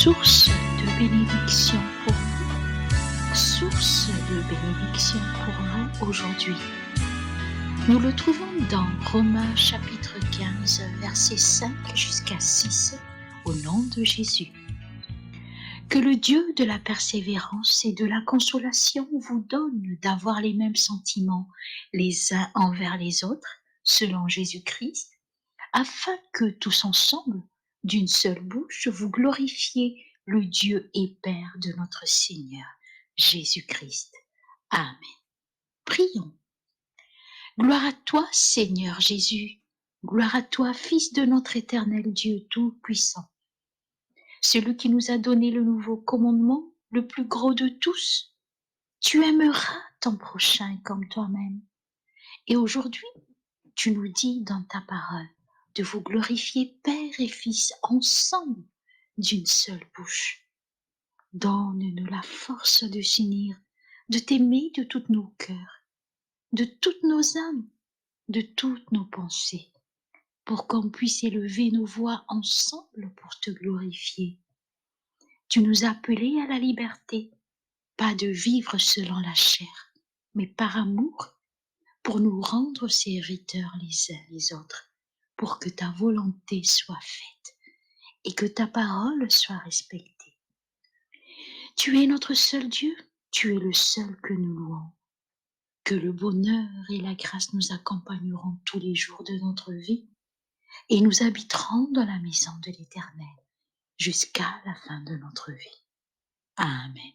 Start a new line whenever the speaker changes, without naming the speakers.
source de bénédiction pour vous, source de bénédiction pour vous aujourd'hui. Nous le trouvons dans Romains chapitre 15, versets 5 jusqu'à 6, au nom de Jésus. Que le Dieu de la persévérance et de la consolation vous donne d'avoir les mêmes sentiments les uns envers les autres, selon Jésus-Christ, afin que tous ensemble, d'une seule bouche, vous glorifiez le Dieu et Père de notre Seigneur Jésus-Christ. Amen. Prions. Gloire à toi, Seigneur Jésus. Gloire à toi, Fils de notre éternel Dieu Tout-Puissant. Celui qui nous a donné le nouveau commandement, le plus gros de tous. Tu aimeras ton prochain comme toi-même. Et aujourd'hui, tu nous dis dans ta parole de vous glorifier Père et Fils ensemble d'une seule bouche. Donne-nous la force de s'unir, de t'aimer de tous nos cœurs, de toutes nos âmes, de toutes nos pensées, pour qu'on puisse élever nos voix ensemble pour te glorifier. Tu nous as appelés à la liberté, pas de vivre selon la chair, mais par amour, pour nous rendre serviteurs les uns les autres, pour que ta volonté soit faite et que ta parole soit respectée. Tu es notre seul Dieu, tu es le seul que nous louons. Que le bonheur et la grâce nous accompagneront tous les jours de notre vie et nous habiterons dans la maison de l'Éternel jusqu'à la fin de notre vie. Amen.